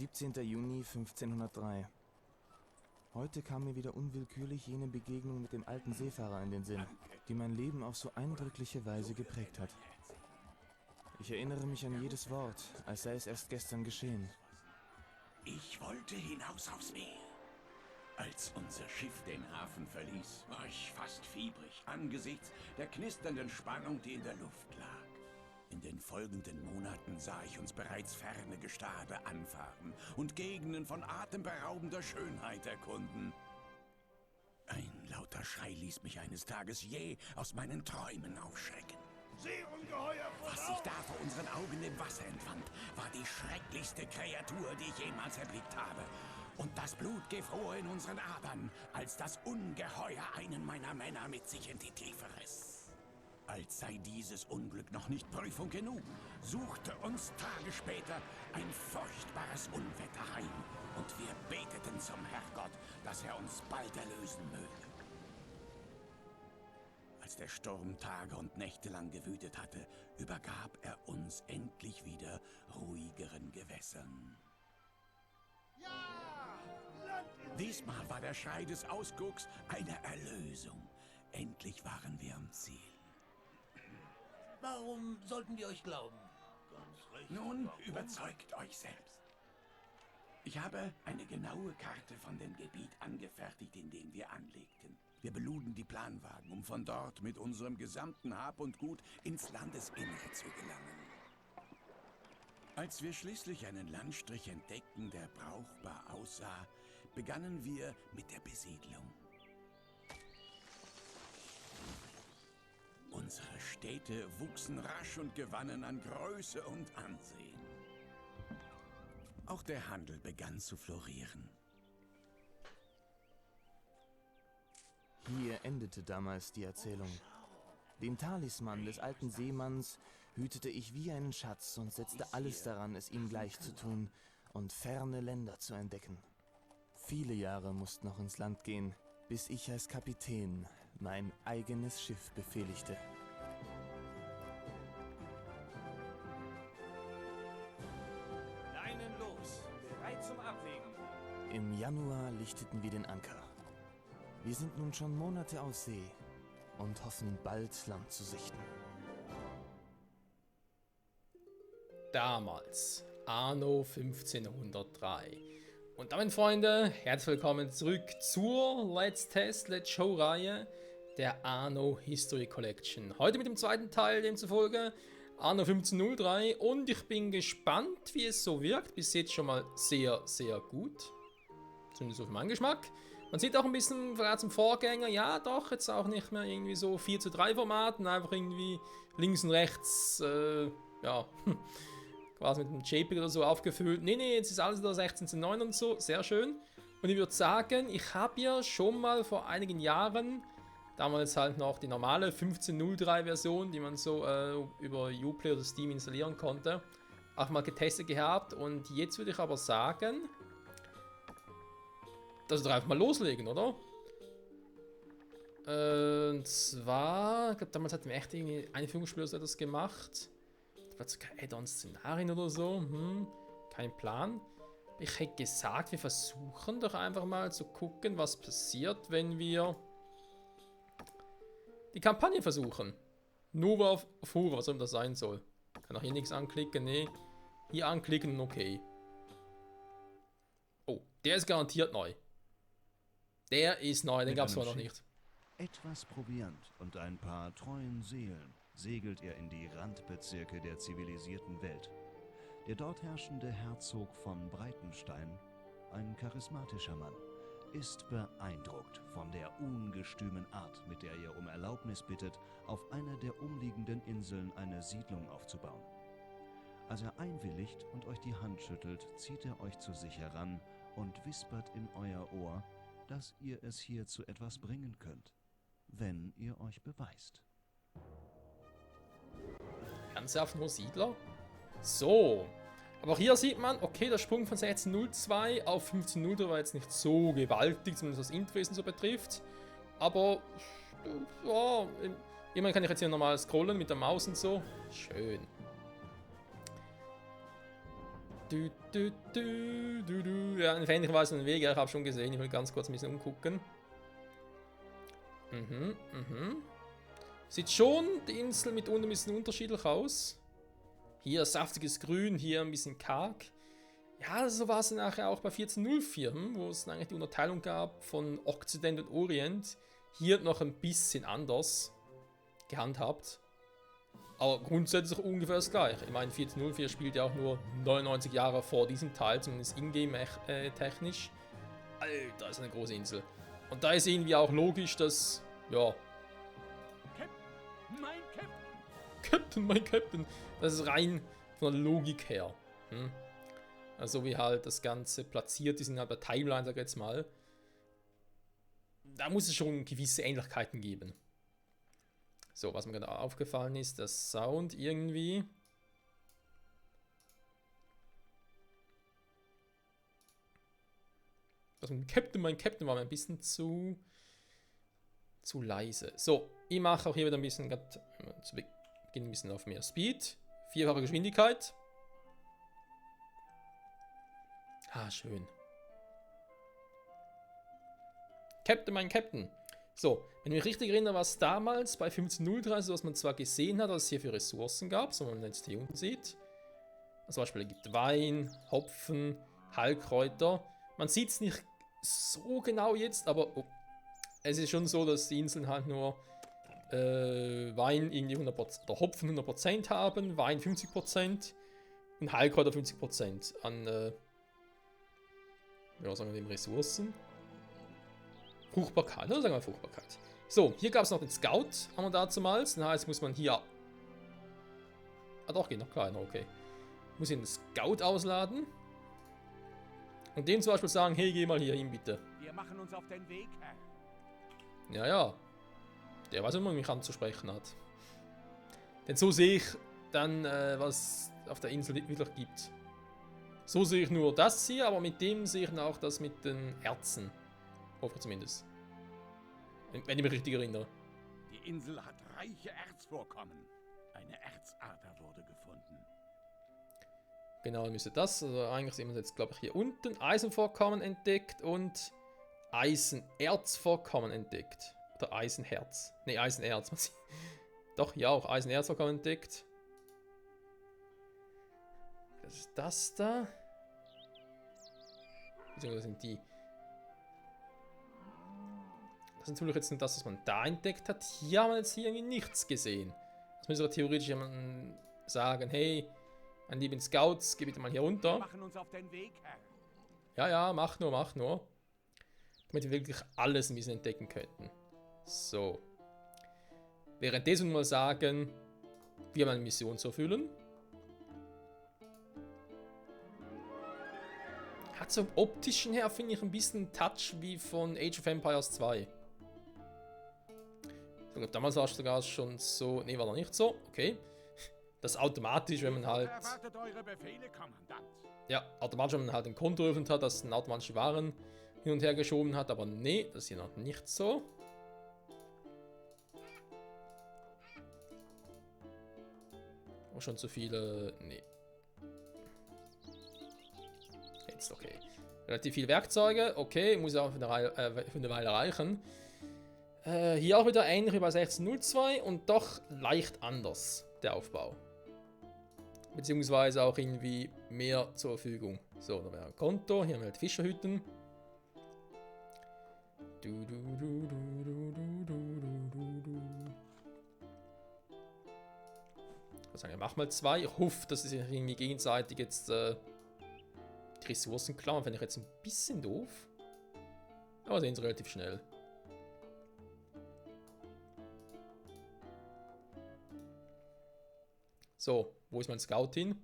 17. Juni 1503. Heute kam mir wieder unwillkürlich jene Begegnung mit dem alten Seefahrer in den Sinn, die mein Leben auf so eindrückliche Weise geprägt hat. Ich erinnere mich an jedes Wort, als sei es erst gestern geschehen. Ich wollte hinaus aufs Meer. Als unser Schiff den Hafen verließ, war ich fast fiebrig angesichts der knisternden Spannung, die in der Luft lag. In den folgenden Monaten sah ich uns bereits ferne Gestade anfahren und Gegenden von atemberaubender Schönheit erkunden. Ein lauter Schrei ließ mich eines Tages jäh aus meinen Träumen aufschrecken. Seeungeheuer voraus! Was sich da vor unseren Augen im Wasser entfand, war die schrecklichste Kreatur, die ich jemals erblickt habe. Und das Blut gefror in unseren Adern, als das Ungeheuer einen meiner Männer mit sich in die Tiefe riss. Als sei dieses Unglück noch nicht Prüfung genug, suchte uns Tage später ein furchtbares Unwetter heim und wir beteten zum Herrgott, dass er uns bald erlösen möge. Als der Sturm Tage und Nächte lang gewütet hatte, übergab er uns endlich wieder ruhigeren Gewässern. Ja! Land in Diesmal war der Schrei des Ausgucks eine Erlösung. Endlich waren wir am Ziel. Warum sollten wir euch glauben? ganz recht. Nun überzeugt euch selbst. Ich habe eine genaue Karte von dem Gebiet angefertigt, in dem wir anlegten. Wir beluden die Planwagen, um von dort mit unserem gesamten Hab und Gut ins Landesinnere zu gelangen. Als wir schließlich einen Landstrich entdeckten, der brauchbar aussah, begannen wir mit der Besiedlung. Unsere Städte wuchsen rasch und gewannen an Größe und Ansehen. Auch der Handel begann zu florieren. Hier endete damals die Erzählung. Den Talisman des alten Seemanns hütete ich wie einen Schatz und setzte alles daran, es ihm gleich zu tun und ferne Länder zu entdecken. Viele Jahre mussten noch ins Land gehen, bis ich als Kapitän mein eigenes Schiff befehligte. Leinen los, bereit zum Ablegen. Im Januar lichteten wir den Anker. Wir sind nun schon Monate aus See und hoffen bald Land zu sichten. Damals, anno 1503. Und damit, Freunde, herzlich willkommen zurück zur Let's Test, Let's Show-Reihe der Anno History Collection. Heute mit dem zweiten Teil, demzufolge Anno 1503. Und ich bin gespannt, wie es so wirkt. Bis jetzt schon mal sehr, sehr gut. Zumindest so für meinen Geschmack. Man sieht auch ein bisschen zum Vorgänger, ja doch, jetzt auch nicht mehr irgendwie so 4:3 Formaten, einfach irgendwie links und rechts, ja, quasi mit einem JPEG oder so aufgefüllt. Nee, jetzt ist alles wieder 16:9 und so, sehr schön. Und ich würde sagen, ich habe ja schon mal vor einigen Jahren, damals halt noch die normale 1503 Version, die man so über Uplay oder Steam installieren konnte, auch mal getestet gehabt. Und jetzt würde ich aber sagen, dass wir einfach mal loslegen, oder? Und zwar, ich glaube, damals hatten wir echt irgendwie Einführungsspiel oder so das gemacht. Vielleicht sogar Add-on-Szenarien oder so. Kein Plan. Ich hätte gesagt, wir versuchen doch einfach mal zu gucken, was passiert, wenn wir die Kampagne versuchen. Nova Fura, was auch immer das sein soll. Kann auch hier nichts anklicken, nee. Hier anklicken, okay. Oh, der ist garantiert neu. Der ist neu, den gab es vorher noch nicht. Etwas Proviant und ein paar treuen Seelen segelt er in die Randbezirke der zivilisierten Welt. Der dort herrschende Herzog von Breitenstein, ein charismatischer Mann, ist beeindruckt von der ungestümen Art, mit der ihr um Erlaubnis bittet, auf einer der umliegenden Inseln eine Siedlung aufzubauen. Als er einwilligt und euch die Hand schüttelt, zieht er euch zu sich heran und wispert in euer Ohr, dass ihr es hier zu etwas bringen könnt, wenn ihr euch beweist. Ernsthaft nur Siedler? So. Aber auch hier sieht man, okay, der Sprung von 1602 auf 1503 war jetzt nicht so gewaltig, zumindest was Interface so betrifft. Aber, ja, immerhin kann ich jetzt hier normal scrollen mit der Maus und so. Schön. Ja, ein Fähnchenweise und Wege, ich habe schon gesehen. Ich will ganz kurz ein bisschen umgucken. Sieht schon die Insel mitunter ein bisschen unterschiedlich aus. Hier saftiges Grün, hier ein bisschen karg. Ja, so war es nachher auch bei 1404, wo es eigentlich die Unterteilung gab von Okzident und Orient. Hier noch ein bisschen anders gehandhabt. Aber grundsätzlich ungefähr das gleiche. Ich meine, 1404 spielt ja auch nur 99 Jahre vor diesem Teil, zumindest ingame technisch. Alter, ist eine große Insel. Und da ist irgendwie auch logisch, dass, ja... Mein Captain! Captain, mein Captain! Das ist rein von der Logik her. Also wie halt das Ganze platziert ist in der Timeline, sag ich jetzt mal. Da muss es schon gewisse Ähnlichkeiten geben. So, was mir gerade aufgefallen ist, der Sound irgendwie. Das mit Captain, mein Captain war mir ein bisschen zu leise. So, ich mache auch hier wieder ein bisschen, zu Beginn ein bisschen auf mehr Speed. 4-fache Geschwindigkeit. Ah, schön. Captain, mein Captain. So, wenn ich mich richtig erinnere, war es damals bei 1503 so, dass man zwar gesehen hat, was es hier für Ressourcen gab, so wie man jetzt hier unten sieht. Zum Beispiel, es gibt Wein, Hopfen, Heilkräuter. Man sieht es nicht so genau jetzt, aber es ist schon so, dass die Inseln halt nur Wein irgendwie 100% oder Hopfen 100% haben, Wein 50% und Heilkräuter 50% an ja, sagen wir dem Ressourcen. Fruchtbarkeit, oder sagen wir Fruchtbarkeit. So, hier gab es noch den Scout, haben wir dazumals. Das heißt, muss man hier... Ah doch, geht noch kleiner, okay. Muss hier den Scout ausladen. Und dem zum Beispiel sagen, hey, geh mal hier hin, bitte. Wir machen uns auf den Weg, Herr. Ja, ja. Der weiß, wie man mich anzusprechen hat. Denn so sehe ich dann, was auf der Insel wirklich gibt. So sehe ich nur das hier, aber mit dem sehe ich dann auch das mit den Erzen. Hoffe ich zumindest. Wenn ich mich richtig erinnere. Die Insel hat reiche Erzvorkommen. Eine Erzader wurde gefunden. Genau, dann müsste das. Also eigentlich sehen wir jetzt, glaube ich, hier unten. Eisenvorkommen entdeckt und Eisenerzvorkommen entdeckt. Oder Eisenherz. Ne, Eisenerz. Doch, ja, auch Eisenerzvorkommen entdeckt. Das ist das da. Beziehungsweise sind die. Das ist natürlich jetzt nicht das, was man da entdeckt hat. Hier haben wir jetzt hier irgendwie nichts gesehen. Das müsste aber theoretisch jemanden sagen, hey, meine lieben Scouts, geh bitte mal hier runter. Wir machen uns auf den Weg, Herr. Ja, ja, mach nur, mach nur. Damit wir wirklich alles ein bisschen entdecken könnten. So. Währenddessen mal sagen, wir haben eine Mission zu erfüllen. Hat so im optischen her, finde ich, ein bisschen Touch wie von Age of Empires 2. Ich glaube, damals war es sogar schon so. Ne, war noch nicht so. Okay. Das automatisch, wenn man halt. Erwartet eure Befehle, Kommandant. Ja, automatisch, wenn man halt ein Konto eröffnet hat, dass dann automatisch Waren hin und her geschoben hat. Aber nee, das ist hier noch nicht so. Auch schon zu viele. Nee. Jetzt okay. Relativ viele Werkzeuge. Okay, muss ja auch für eine Weile reichen. Hier auch wieder ähnlich wie bei 1602 und doch leicht anders, der Aufbau. Beziehungsweise auch irgendwie mehr zur Verfügung. So, da wäre ein Konto, hier haben wir halt Fischerhütten. Also ich mach mal 2. Ich hoffe, dass es irgendwie gegenseitig jetzt die Ressourcen klauen. Fände ich jetzt ein bisschen doof. Aber sehen sie relativ schnell. So, wo ist mein Scout hin?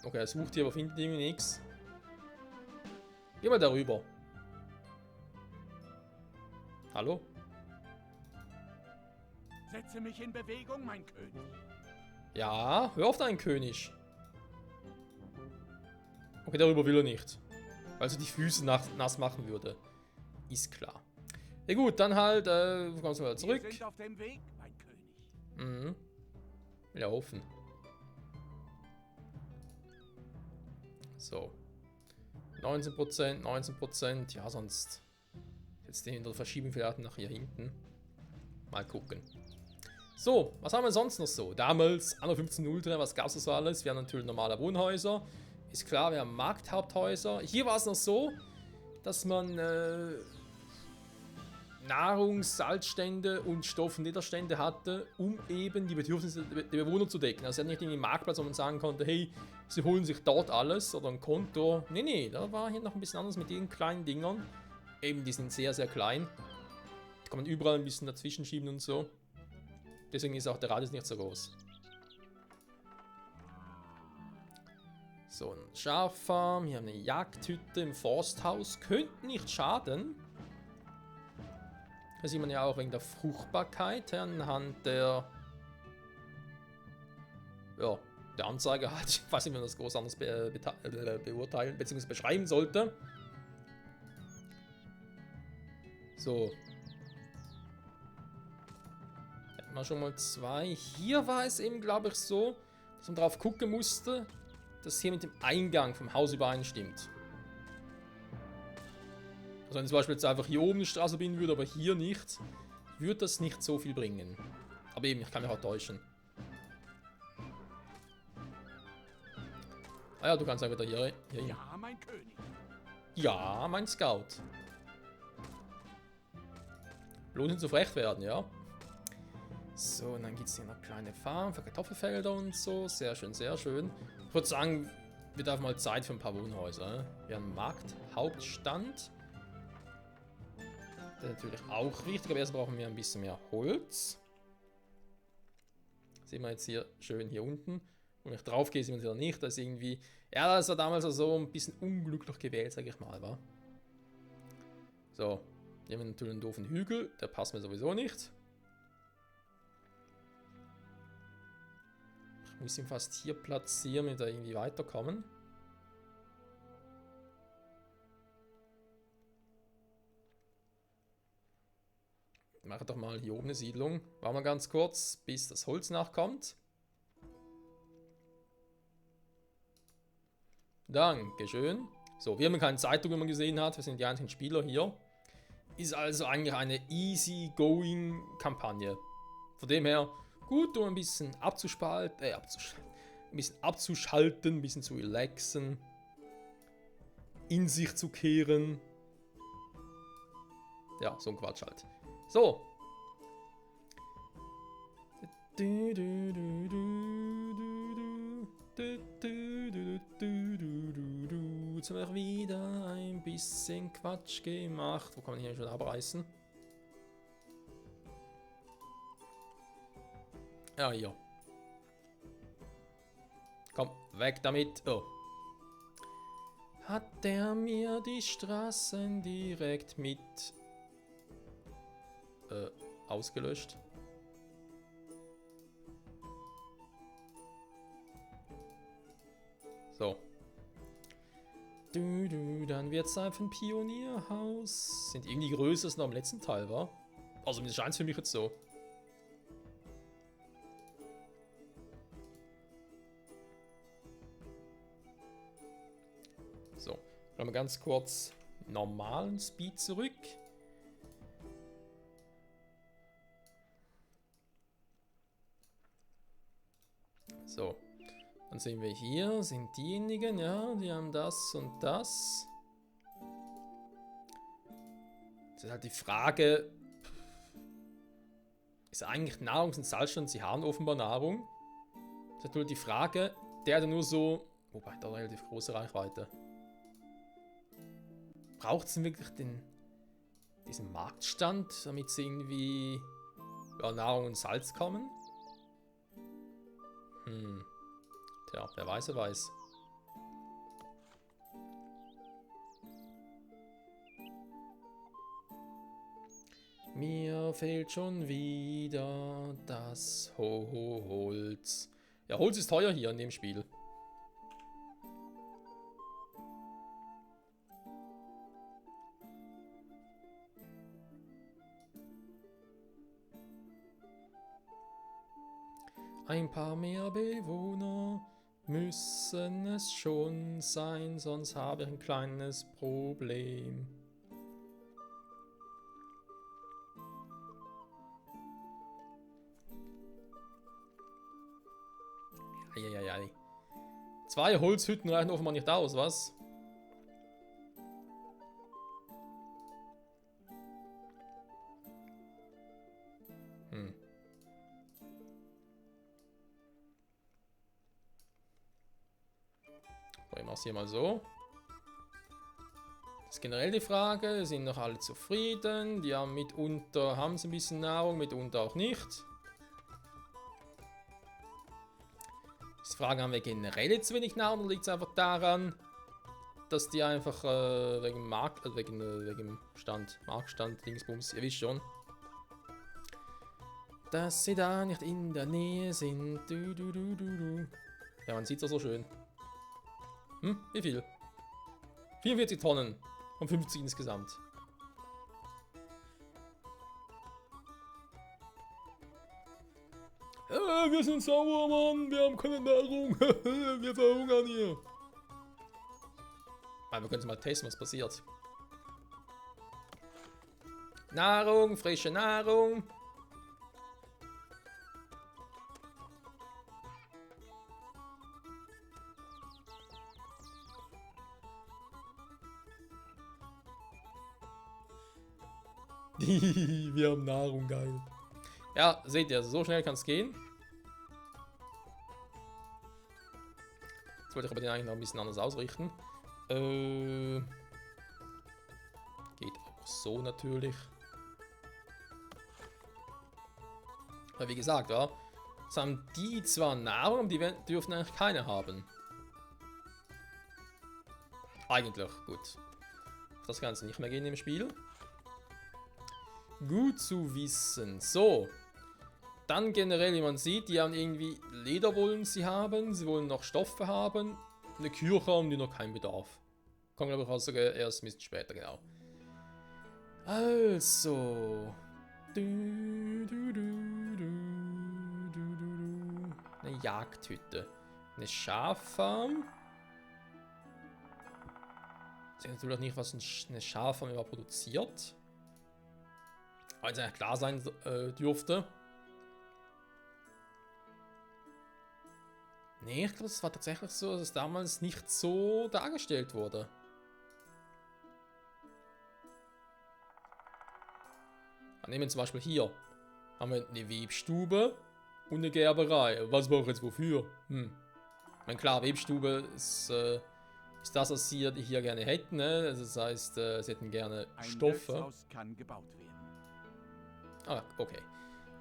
Okay, er sucht hier, aber findet irgendwie nichts. Geh mal darüber. Hallo? Setze mich in Bewegung, mein König. Ja, hör auf deinen König. Okay, darüber will er nicht. Weil sie die Füße nass machen würde. Ist klar. Ja gut, dann halt, kommst du wieder zurück. Wir sind auf dem Weg, mein König. Mhm. Will ja offen. So. 19%, 19%. Ja, sonst. Jetzt den wieder verschieben vielleicht nach hier hinten. Mal gucken. So, was haben wir sonst noch so? Damals, Anno 15 Ultra, was gab es so alles? Wir haben natürlich normale Wohnhäuser. Ist klar, wir haben Markthaupthäuser. Hier war es noch so, dass man Nahrungs-, Salzstände und Stoffniederstände hatte, um eben die Bedürfnisse der Bewohner zu decken. Also er hat nicht irgendwie einen Marktplatz, wo man sagen konnte, hey, sie holen sich dort alles oder ein Konto. Nee, nee, da war hier noch ein bisschen anders mit den kleinen Dingern. Eben, die sind sehr, sehr klein. Die kann man überall ein bisschen dazwischen schieben und so. Deswegen ist auch der Radius nicht so groß. So, ein Schaffarm. Hier haben wir eine Jagdhütte im Forsthaus. Könnte nicht schaden. Da sieht man ja auch wegen der Fruchtbarkeit anhand der... Ja, der Anzeige halt. Ich weiß nicht, wie man das groß anders beurteilen bzw. beschreiben sollte. So. Hätten wir schon mal 2. Hier war es eben, glaube ich, so, dass man drauf gucken musste, dass hier mit dem Eingang vom Haus übereinstimmt. Also wenn ich zum Beispiel jetzt einfach hier oben eine Straße binden würde, aber hier nicht, würde das nicht so viel bringen. Aber eben, ich kann mich auch täuschen. Ah ja, du kannst einfach hier hin. Ja, mein König. Ja, mein Scout. Bloß nicht so frech werden, ja. So, und dann gibt es hier noch kleine Farm für Kartoffelfelder und so. Sehr schön, sehr schön. Ich würde sagen, wird einfach mal Zeit für ein paar Wohnhäuser. Wir haben einen Markthauptstand. Das ist natürlich auch wichtig, aber erst brauchen wir ein bisschen mehr Holz. Sehen wir jetzt hier schön hier unten. Wenn ich drauf gehe, sehen wir es wieder nicht. Das ist irgendwie... Ja, das war damals so ein bisschen unglücklich gewählt, sage ich mal, wa? So. Hier haben wir natürlich einen doofen Hügel. Der passt mir sowieso nicht. Ich muss ihn fast hier platzieren, damit er irgendwie weiterkommen. Ich mache doch mal hier oben eine Siedlung. Warten wir ganz kurz, bis das Holz nachkommt. Dankeschön. So, wir haben keine Zeitung, wie man gesehen hat. Wir sind die einzigen Spieler hier. Ist also eigentlich eine easy-going-Kampagne. Von dem her, gut, um ein bisschen abzuschalten, ein bisschen zu relaxen, in sich zu kehren. Ja, so ein Quatsch halt. So. Jetzt haben wir wieder ein bisschen Quatsch gemacht. Wo kann man hier schon abreißen? Ja, hier. Komm, weg damit. Oh. Hat der mir die Straßen direkt mit ausgelöscht? So. Dann wird es einfach ein Pionierhaus. Sind irgendwie größer als noch im letzten Teil, war? Also, das scheint für mich jetzt so. So, schauen wir ganz kurz normalen Speed zurück. So, dann sehen wir hier, sind diejenigen, ja, die haben das und das. Das ist halt die Frage, ist eigentlich Nahrungs- und Salzstand, sie haben offenbar Nahrung. Das ist nur die Frage, der hat nur so, wobei, da relativ große Reichweite. Braucht es denn wirklich diesen Marktstand, damit sie irgendwie ja, Nahrung und Salz kommen? Tja, wer weiß, er weiß. Mir fehlt schon wieder das Holz. Ja, Holz ist teuer hier in dem Spiel. Ein paar mehr Bewohner müssen es schon sein, sonst habe ich ein kleines Problem. Eieiei. 2 Holzhütten reichen offenbar nicht aus, was? Ich mach's hier mal so. Das ist generell die Frage, sind noch alle zufrieden? Die haben mitunter haben sie ein bisschen Nahrung, mitunter auch nicht. Die Frage, haben wir generell zu wenig Nahrung, oder liegt es einfach daran, dass die einfach wegen Marktstand, Dingsbums, ihr wisst schon, dass sie da nicht in der Nähe sind. Ja, man sieht es so schön. Wie viel? 44 Tonnen von 50 insgesamt. Wir sind sauer, Mann. Wir haben keine Nahrung. Wir verhungern hier. Aber wir können mal testen, was passiert. Nahrung, frische Nahrung. Wir haben Nahrung, geil. Ja, seht ihr, so schnell kann es gehen. Jetzt wollte ich aber den eigentlich noch ein bisschen anders ausrichten. Geht auch so natürlich. Aber wie gesagt, ja, jetzt haben die zwar Nahrung, die dürfen eigentlich keine haben. Eigentlich, gut. Das kann es nicht mehr gehen im Spiel. Gut zu wissen. So. Dann generell, wie man sieht, die haben irgendwie Leder wollen sie haben. Sie wollen noch Stoffe haben. Eine Küche haben die noch keinen Bedarf. Kommt glaube ich auch sogar erst ein bisschen später, genau. Also. Eine Jagdhütte. Eine Schaffarm. Ich weiß natürlich nicht, was eine Schaffarm überhaupt produziert. Weil es ja klar sein dürfte. Nee, ich glaube, es war tatsächlich so, dass es damals nicht so dargestellt wurde. Wir nehmen zum Beispiel hier. Haben wir eine Webstube und eine Gerberei. Was brauche ich jetzt wofür? Ich meine, klar, Webstube ist das, was sie hier gerne hätten. Ne? Also das heißt, sie hätten gerne Stoffe. Ein Wirtshaus kann gebaut werden. Ah, okay.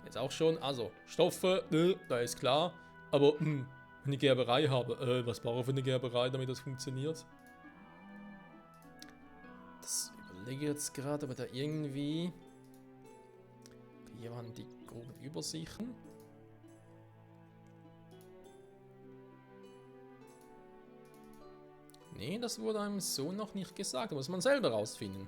Jetzt auch schon. Also, Stoffe, da ist klar. Aber, wenn ich eine Gerberei habe, was brauche ich für eine Gerberei, damit das funktioniert? Das überlege ich jetzt gerade, aber da irgendwie... Hier waren die groben Übersichten. Nee, das wurde einem so noch nicht gesagt. Da muss man selber rausfinden.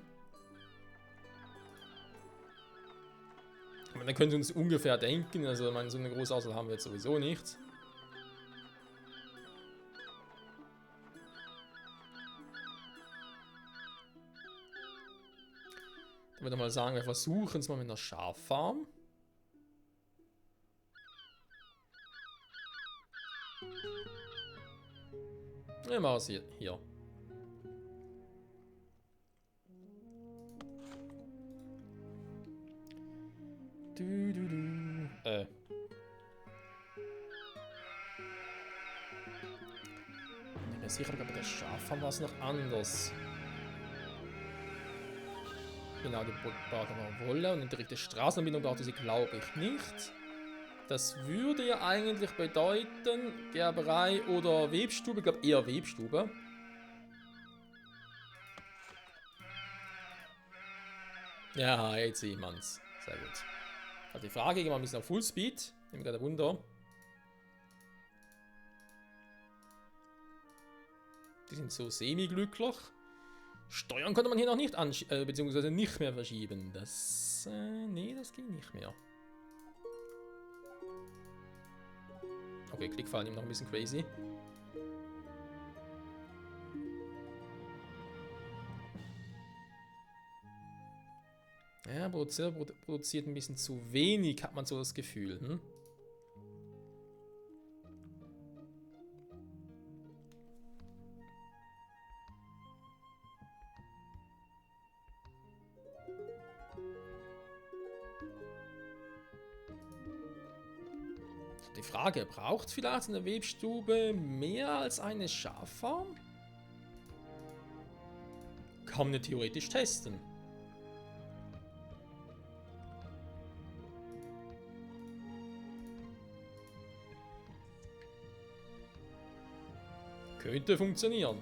Man könnte uns ungefähr denken, also ich meine, so eine große Auswahl haben wir jetzt sowieso nicht. Ich würde mal sagen, wir versuchen es mal mit einer Schaffarm. Ja, machen wir es hier. Ich bin sicher, aber bei der Schaffarm war es noch anders. Genau, die braucht aber Wolle und eine direkte Straßenanbindung brauchte sie, glaube ich, nicht. Das würde ja eigentlich bedeuten, Gerberei oder Webstube, ich glaube eher Webstube. Ja, jetzt sieht man's. Sehr gut. Also die Frage, gehen wir ein bisschen auf Fullspeed. Nehme gerade Wunder. Die sind so semi-glücklich. Steuern konnte man hier noch nicht beziehungsweise nicht mehr verschieben. Das, nee, das ging nicht mehr. Okay, Klickfallen immer noch ein bisschen crazy. Ja, produziert ein bisschen zu wenig, hat man so das Gefühl. Hm? Die Frage, braucht vielleicht eine Webstube mehr als eine Schaffarm? Kann man theoretisch testen. Könnte funktionieren.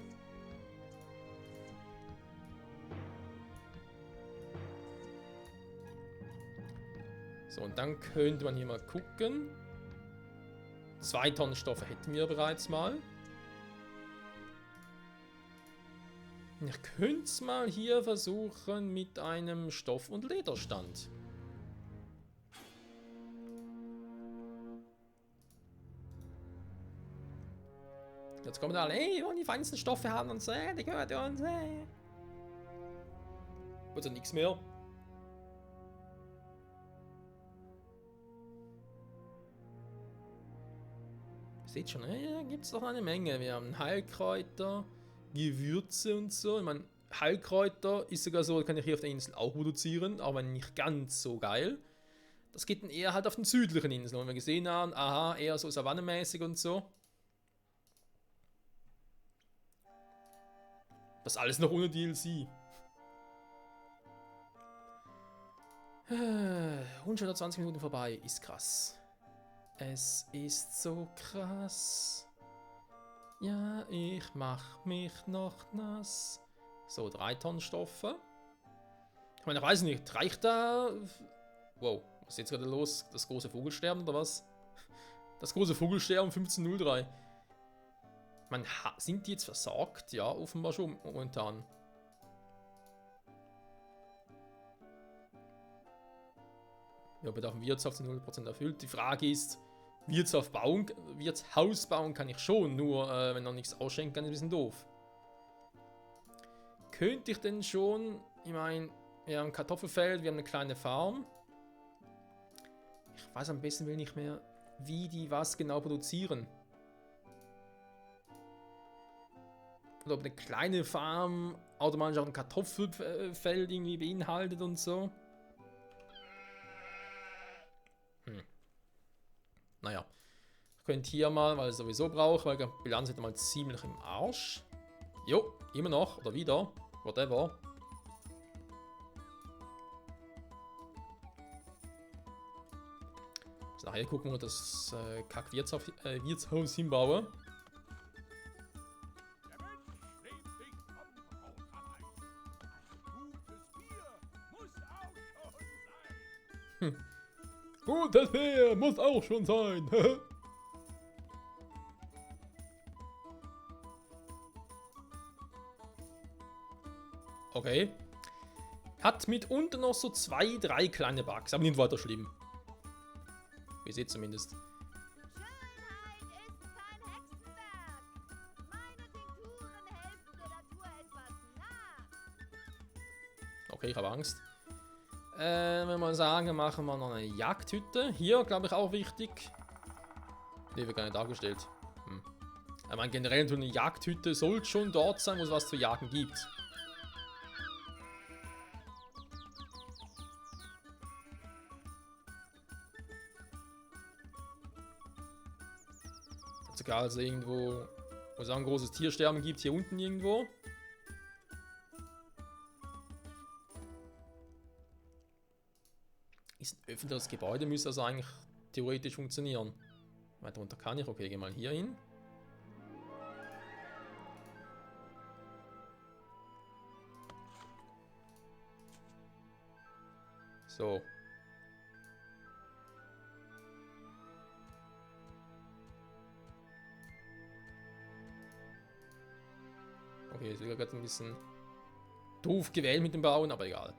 So, und dann könnte man hier mal gucken. 2 Tonnen Stoffe hätten wir bereits mal. Ich könnte es mal hier versuchen mit einem Stoff- und Lederstand. Jetzt kommen alle, hey, wir wollen die feinsten Stoffe haben und so, die gehört uns, hey. Also nichts mehr. Seht schon, ja, gibt es doch eine Menge. Wir haben Heilkräuter, Gewürze und so. Ich meine, Heilkräuter ist sogar so, kann ich hier auf der Insel auch produzieren, aber nicht ganz so geil. Das geht dann eher halt auf den südlichen Inseln, wo wir gesehen haben, aha, eher so savannenmäßig und so. Das alles noch ohne DLC. 120 Minuten vorbei, ist krass. Es ist so krass. Ja, ich mach mich noch nass. So, 3 Tonnen Stoffe. Ich meine, ich weiß nicht, reicht da... Wow, was ist jetzt gerade los? Das große Vogelsterben oder was? Das große Vogelsterben 1503. Ich meine, sind die jetzt versagt? Ja, offenbar schon momentan. Ja, Bedarf im Wirtshaus zu 0% erfüllt. Die Frage ist, Wirtshaus bauen kann ich schon, nur wenn noch nichts ausschenken kann, ist ein bisschen doof. Könnte ich denn schon, ich meine, wir haben ein Kartoffelfeld, wir haben eine kleine Farm. Ich weiß am besten will nicht mehr, wie die was genau produzieren. Oder ob eine kleine Farm automatisch auch ein Kartoffelfeld irgendwie beinhaltet und so. Naja, ich könnte hier mal, weil ich es sowieso brauche, weil die Bilanz ist mal ziemlich im Arsch. Jo, immer noch, oder wieder, whatever. Also nachher gucken wir das Kack-Wirtshaus hinbauen. Gutes Bier muss auch schon sein. Okay. Hat mitunter noch so 2, 3 kleine Bugs, aber nicht weiter schlimm. Wie seht zumindest. Okay, ich habe Angst. Wenn wir mal sagen, machen wir noch eine Jagdhütte. Hier, glaube ich, auch wichtig. Ne, wird gar nicht dargestellt. Ich meine, generell so eine Jagdhütte sollte schon dort sein, wo es was zu jagen gibt. Sogar also irgendwo, wo es auch ein großes Tiersterben gibt, hier unten irgendwo. Ist ein öffentliches Gebäude, müsste also eigentlich theoretisch funktionieren. Weiter runter kann ich, okay, geh mal hier hin. So. Okay, ist wieder gerade ein bisschen doof gewählt mit dem Bauen, aber egal.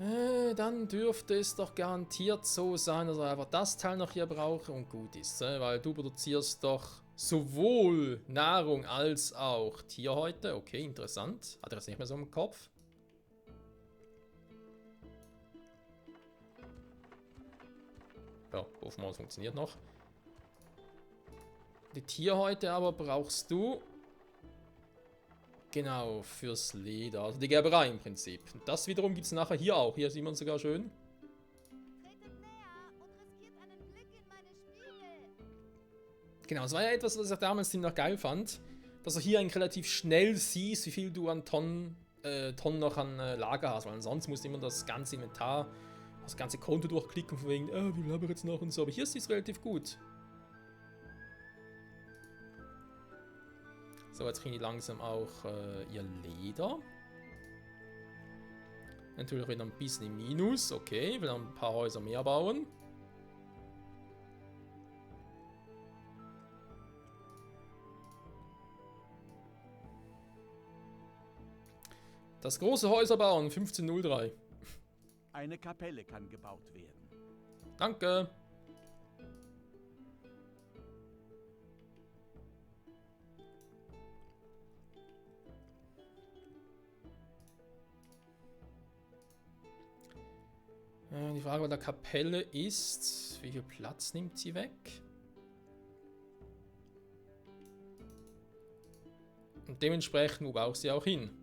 Dann dürfte es doch garantiert so sein, dass er einfach das Teil noch hier brauche und gut ist. Weil du produzierst doch sowohl Nahrung als auch Tierhäute. Okay, interessant. Hat er das nicht mehr so im Kopf? Ja, hoffen wir, es funktioniert noch. Die Tierhäute aber brauchst du genau fürs Leder, also die Gerberei im Prinzip. Und das wiederum gibt es nachher hier auch. Hier sieht man sogar schön. Tretet näher und riskiert einen Blick in meine Spiegel. Genau, das war ja etwas, was ich damals ziemlich geil fand. Dass du hier eigentlich relativ schnell siehst, wie viel du an Tonnen noch an Lager hast. Weil ansonsten musst du immer das ganze Inventar, das ganze Konto durchklicken, von wegen, wie viel habe ich jetzt noch und so. Aber hier ist es relativ gut. So, jetzt kriegen die langsam auch ihr Leder. Natürlich wieder ein bisschen im Minus. Okay, will ein paar Häuser mehr bauen. Das große Häuser bauen, 1503. Eine Kapelle kann gebaut werden. Danke. Die Frage bei der Kapelle ist, wie viel Platz nimmt sie weg? Und dementsprechend, wo braucht sie auch hin?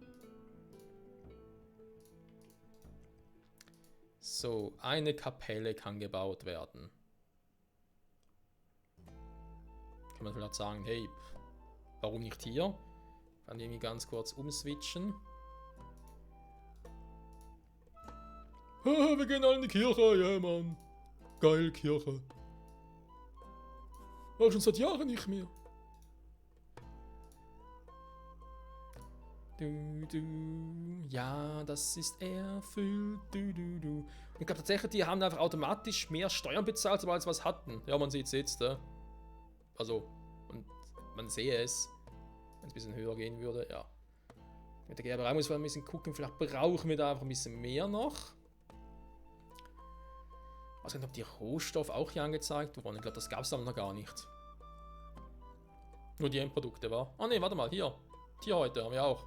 So, eine Kapelle kann gebaut werden. Kann man vielleicht sagen, hey, warum nicht hier? Kann irgendwie ganz kurz umswitchen. Wir gehen alle in die Kirche, ja Mann. Geil, Kirche. War schon seit Jahren nicht mehr. Ja, das ist erfüllt. Und ich glaube tatsächlich, die haben einfach automatisch mehr Steuern bezahlt, sobald sie was hatten. Ja, man sieht es jetzt. Also, und man sehe es, wenn es ein bisschen höher gehen würde, ja. Mit der Gerberei muss man ein bisschen gucken, vielleicht brauchen wir da einfach ein bisschen mehr noch. Ich weiß nicht, ob die Rohstoffe auch hier angezeigt wurden. Ich glaube, das gab es aber noch gar nicht. Nur die Endprodukte, war. Ah ne, warte mal, hier. Tierhäute haben wir auch.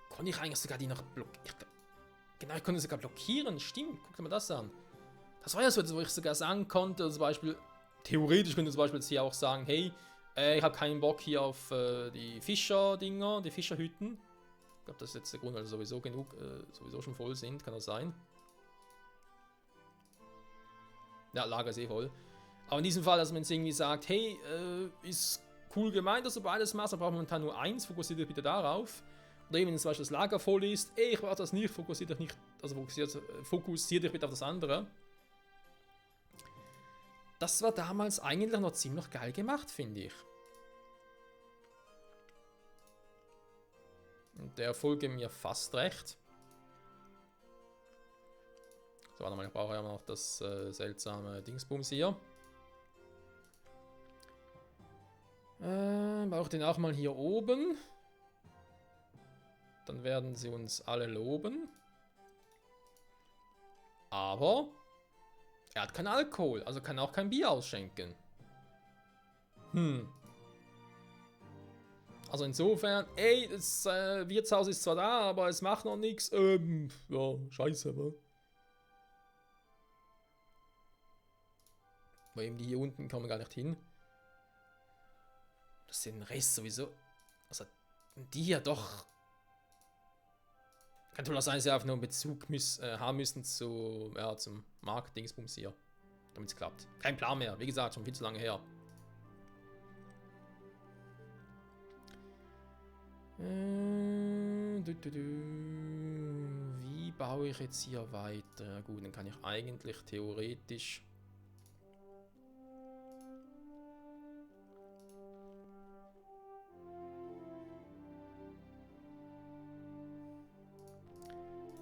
Konnte ich eigentlich sogar die noch blockieren? Genau, ich konnte sogar blockieren. Stimmt, guck dir mal das an. Das war ja so, wo ich sogar sagen konnte, zum Beispiel, theoretisch könnte ich zum Beispiel jetzt hier auch sagen, hey, ich habe keinen Bock hier auf die Fischer-Dinger, die Fischerhütten. Ich glaube, das ist jetzt der Grund, weil sie sowieso genug, sowieso schon voll sind, kann das sein? Ja, Lager ist eh voll. Aber in diesem Fall, dass man jetzt irgendwie sagt, hey, ist cool gemeint, dass du beides machst, aber braucht momentan nur eins, fokussiert dich bitte darauf. Oder eben, wenn zum Beispiel das Lager voll ist, ey, ich brauche das nicht, fokussiert dich nicht, also fokussiert dich bitte auf das andere. Das war damals eigentlich noch ziemlich geil gemacht, finde ich. Und der Erfolg gibt mir fast recht. So, warte mal, ich brauche ja noch das seltsame Dingsbums hier. Brauche den auch mal hier oben. Dann werden sie uns alle loben. Aber er hat keinen Alkohol, also kann auch kein Bier ausschenken. Also insofern, ey, das Wirtshaus ist zwar da, aber es macht noch nichts. Ja, scheiße, wa? Weil eben die hier unten kommen gar nicht hin. Das sind den Rest sowieso. Also, die hier doch. Kann wohl auch sein, dass sie einfach nur einen Bezug haben müssen zu, ja, zum Markt-Dingsbums hier. Damit es klappt. Kein Plan mehr, wie gesagt, schon viel zu lange her. Wie baue ich jetzt hier weiter? Gut, dann kann ich eigentlich theoretisch.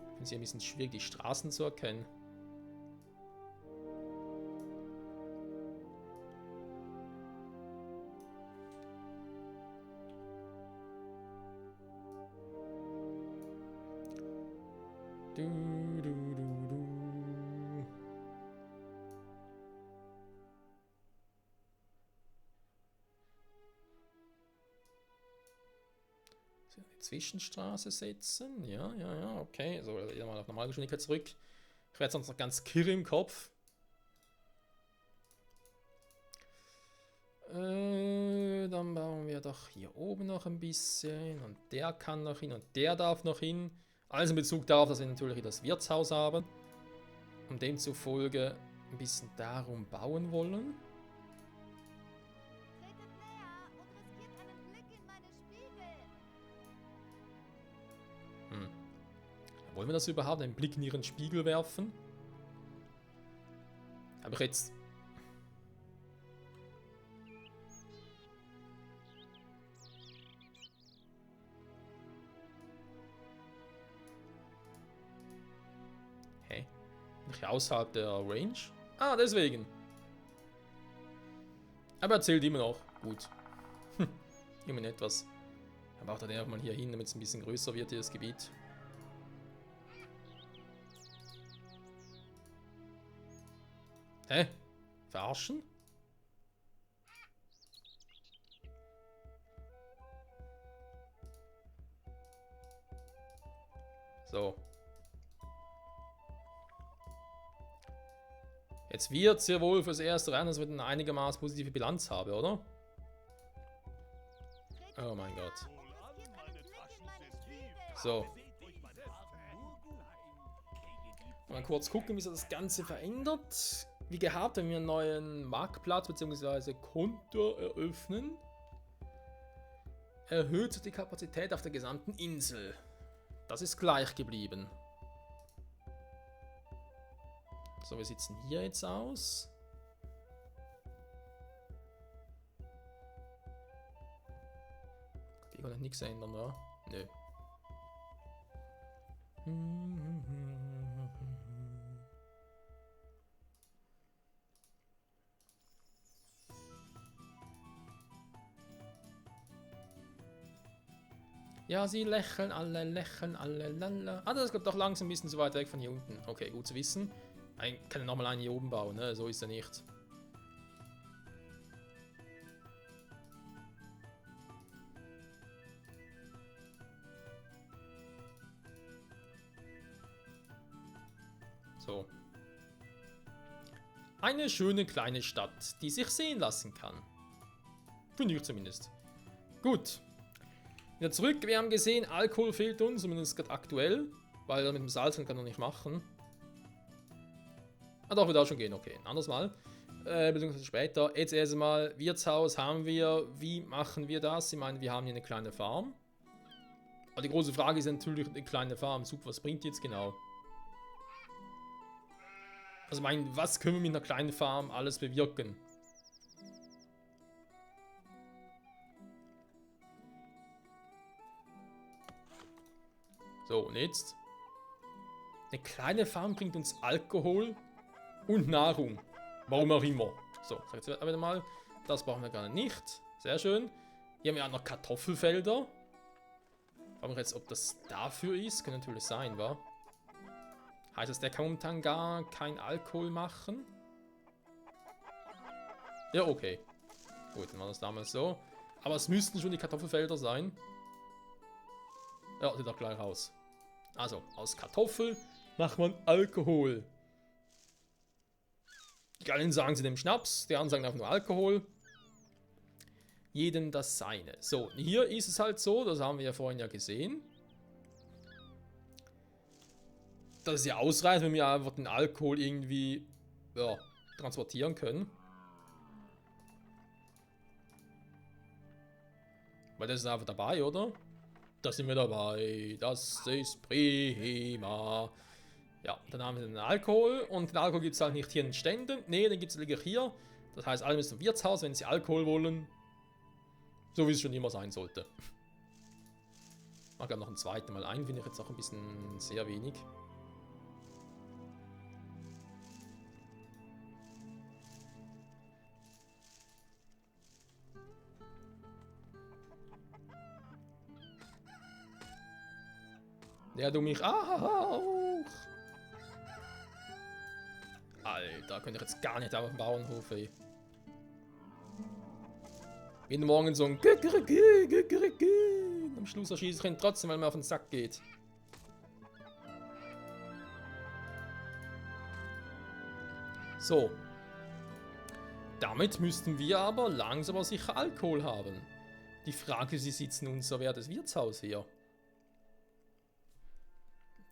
Ich finde es hier ein bisschen schwierig, die Straßen zu erkennen. Du, du, du, du. So, eine Zwischenstraße setzen. Ja, ja, ja, okay. So, wieder mal auf Normalgeschwindigkeit zurück. Ich werde sonst noch ganz kirre im Kopf. Dann bauen wir doch hier oben noch ein bisschen. Und der kann noch hin und der darf noch hin. Alles in Bezug darauf, dass wir natürlich das Wirtshaus haben. Und demzufolge ein bisschen darum bauen wollen. Tretet näher und riskiert einen Blick in meine Spiegel. Wollen wir das überhaupt? Einen Blick in ihren Spiegel werfen? Habe ich jetzt... Hä? Nicht außerhalb der Range? Ah, deswegen. Aber er zählt immer noch. Gut. Immerhin etwas. Aber auch dann mal hier hin, damit es ein bisschen größer wird, hier das Gebiet. Hä? Verarschen? So. Jetzt wird es ja wohl fürs erste Rennen, dass wir eine einigermaßen positive Bilanz haben, oder? Oh mein Gott. So. Mal kurz gucken, wie sich das Ganze verändert. Wie gehabt, wenn wir einen neuen Marktplatz bzw. Konto eröffnen, erhöht sich die Kapazität auf der gesamten Insel. Das ist gleich geblieben. So, wie sieht es denn hier jetzt aus? Ich kann nichts ändern, oder? Nö. Ja, sie lächeln alle, lala. Ah, das geht doch langsam ein bisschen zu weit weg von hier unten. Okay, gut zu wissen. Ich kann ja nochmal einen hier oben bauen, ne? So ist er nicht. So. Eine schöne kleine Stadt, die sich sehen lassen kann. Finde ich zumindest. Gut. Wieder zurück. Wir haben gesehen, Alkohol fehlt uns, zumindest gerade aktuell. Weil mit dem Salzen kann er nicht machen. Ah doch, wird auch schon gehen. Okay, ein anderes Mal. Beziehungsweise später. Jetzt erst einmal, Wirtshaus haben wir. Wie machen wir das? Ich meine, wir haben hier eine kleine Farm. Aber die große Frage ist natürlich, eine kleine Farm. Super, was bringt die jetzt genau? Also ich meine, was können wir mit einer kleinen Farm alles bewirken? So, und jetzt? Eine kleine Farm bringt uns Alkohol und Nahrung. Warum auch immer. So, sag jetzt wieder mal. Das brauchen wir gar nicht. Sehr schön. Hier haben wir auch noch Kartoffelfelder. Frage mich jetzt, ob das dafür ist. Könnte natürlich sein, wa? Heißt das, der kann momentan gar kein Alkohol machen? Ja, okay. Gut, dann war das damals so. Aber es müssten schon die Kartoffelfelder sein. Ja, sieht doch gleich aus. Also, aus Kartoffel macht man Alkohol. Die einen sagen sie dem Schnaps, die anderen sagen einfach nur Alkohol. Jedem das seine. So, hier ist es halt so, das haben wir ja vorhin ja gesehen. Dass es ja ausreicht, wenn wir einfach den Alkohol irgendwie transportieren können. Weil das ist einfach dabei, oder? Da sind wir dabei. Das ist prima. Ja, dann haben wir den Alkohol. Und den Alkohol gibt es halt nicht hier in den Ständen. Ne, den gibt es hier. Das heißt, alle müssen zum Wirtshaus, wenn sie Alkohol wollen. So wie es schon immer sein sollte. Ich mache noch ein zweites Mal ein. Finde ich jetzt auch ein bisschen sehr wenig. Der du mich auch Alter, könnte ich jetzt gar nicht auf dem Bauernhof, ey. Jeden Morgen so ein und am Schluss erschieße ich ihn trotzdem, weil mir auf den Sack geht. So. Damit müssten wir aber langsam aber sicher Alkohol haben. Die Frage ist, wie sieht es nun so wer das Wirtshaus hier?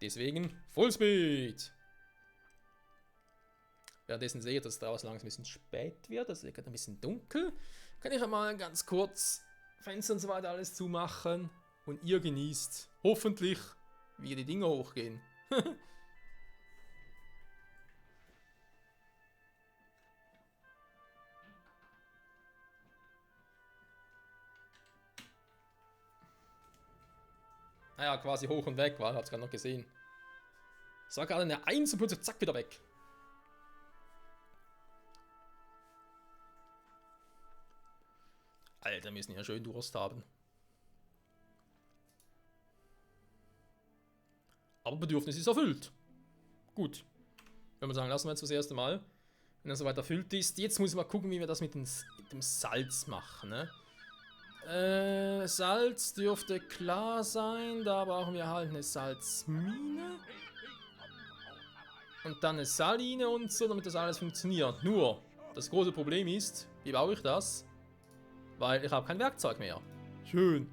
Deswegen Fullspeed! Währenddessen sehe ich, dass es draußen langsam ein bisschen spät wird, also es wird ein bisschen dunkel. Kann ich einmal ganz kurz Fenster und so weiter alles zumachen und ihr genießt hoffentlich, wie die Dinger hochgehen. Naja, quasi hoch und weg war, hab's gerade noch gesehen. Es war gerade eine 1 und plötzlich zack wieder weg. Alter, wir müssen ja schön Durst haben. Aber Bedürfnis ist erfüllt. Gut. Wenn wir sagen, lassen wir jetzt das erste Mal. Wenn er soweit erfüllt ist. Jetzt muss ich mal gucken, wie wir das mit dem Salz machen. Ne? Salz dürfte klar sein. Da brauchen wir halt eine Salzmine. Und dann eine Saline und so, damit das alles funktioniert. Nur, das große Problem ist, wie baue ich das? Weil ich habe kein Werkzeug mehr. Schön.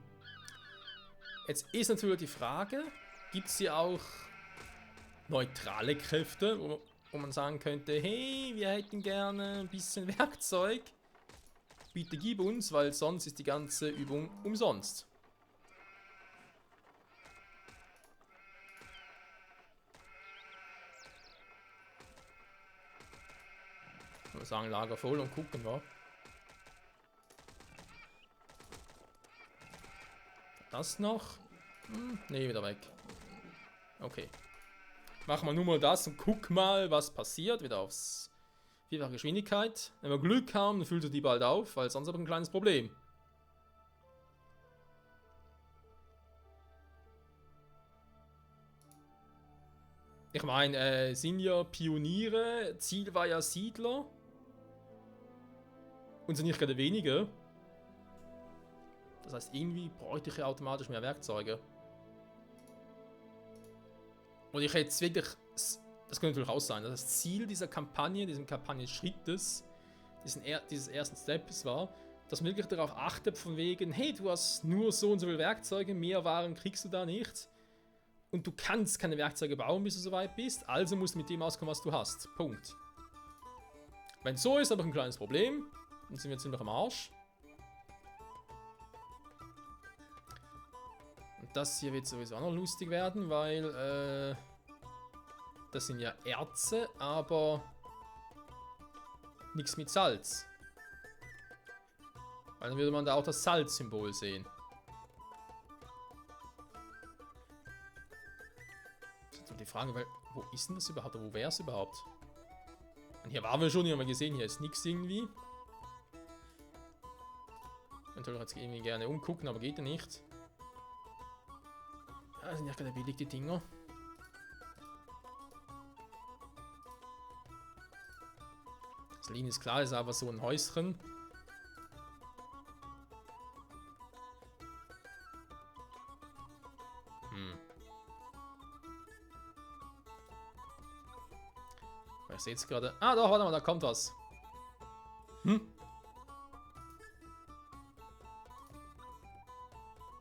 Jetzt ist natürlich die Frage, gibt es hier auch neutrale Kräfte, wo man sagen könnte, hey, wir hätten gerne ein bisschen Werkzeug. Bitte gib uns, weil sonst ist die ganze Übung umsonst. Ich würde sagen, Lager voll und gucken wir. Das noch? Ne, wieder weg. Okay. Machen wir nur mal das und guck mal, was passiert. Wieder aufs vierfache Geschwindigkeit. Wenn wir Glück haben, dann füllt er die bald auf, weil sonst aber ein kleines Problem. Ich meine, sind ja Pioniere, Ziel war ja Siedler. Und sind nicht gerade wenige. Das heißt, irgendwie bräuchte ich ja automatisch mehr Werkzeuge. Und ich hätte es wirklich, das könnte natürlich auch sein, dass das Ziel dieser Kampagne, diesen Kampagnenschrittes, dieses ersten Steps war, dass man wirklich darauf achtet von wegen, hey, du hast nur so und so viele Werkzeuge, mehr Waren kriegst du da nicht. Und du kannst keine Werkzeuge bauen, bis du soweit bist, also musst du mit dem auskommen, was du hast. Punkt. Wenn so ist, habe ich ein kleines Problem. Dann sind wir ziemlich am Arsch. Und das hier wird sowieso auch noch lustig werden, weil das sind ja Erze, aber nichts mit Salz. Weil dann würde man da auch das Salzsymbol sehen. Das ist die Frage, weil, wo ist denn das überhaupt? Oder wo wäre es überhaupt? Und hier waren wir schon, hier haben wir gesehen, hier ist nichts irgendwie. Ich könnte jetzt irgendwie gerne umgucken, aber geht ja nicht. Ja, das sind ja gerade billig, die Dinger. Das Linie ist klar, ist aber so ein Häuschen. Ich sehe jetzt gerade. Ah, doch, warte mal, da kommt was.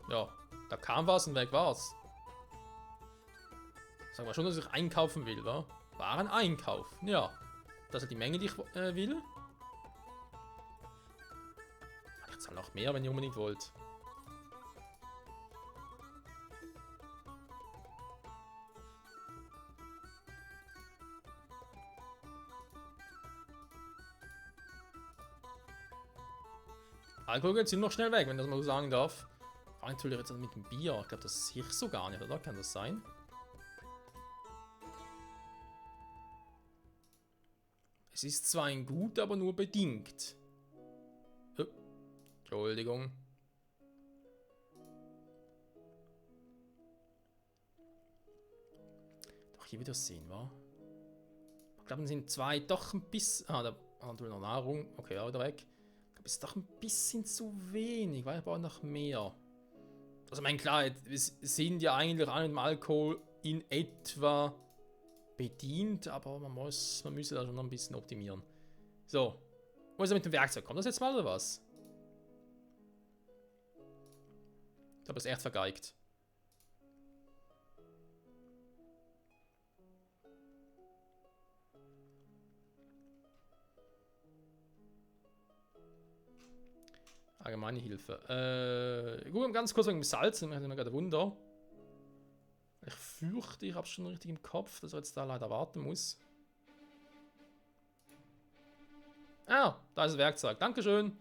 Ja, da kam was und weg war's. Sagen wir schon, dass ich einkaufen will, wa? Waren einkaufen, ja. Das ist die Menge, die ich will. Ich zahle noch mehr, wenn ihr unbedingt wollt. Alkohol geht ziemlich schnell weg, wenn das mal so sagen darf. Vor allem natürlich jetzt mit dem Bier. Ich glaube, das sehe ich so gar nicht, oder? Kann das sein? Es ist zwar ein Gut, aber nur bedingt. Entschuldigung. Doch hier wieder sehen, wa? glaube, es sind 2 doch ein bisschen... Ah, da haben wir noch Nahrung. Okay, auch wieder weg. Ich glaube, es ist doch ein bisschen zu wenig, weil ich brauche noch mehr. Also, ich meine, klar, wir sind ja eigentlich auch mit dem Alkohol in etwa bedient, aber man müsste da schon noch ein bisschen optimieren. So. Wo ist er mit dem Werkzeug? Kommt das jetzt mal oder was? Ich habe es echt vergeigt. Allgemeine Hilfe. Gut, ganz kurz wegen dem Salz, das macht mir gerade ein Wunder. Ich fürchte, ich habe es schon richtig im Kopf, dass er jetzt da leider warten muss. Ah, da ist das Werkzeug. Dankeschön.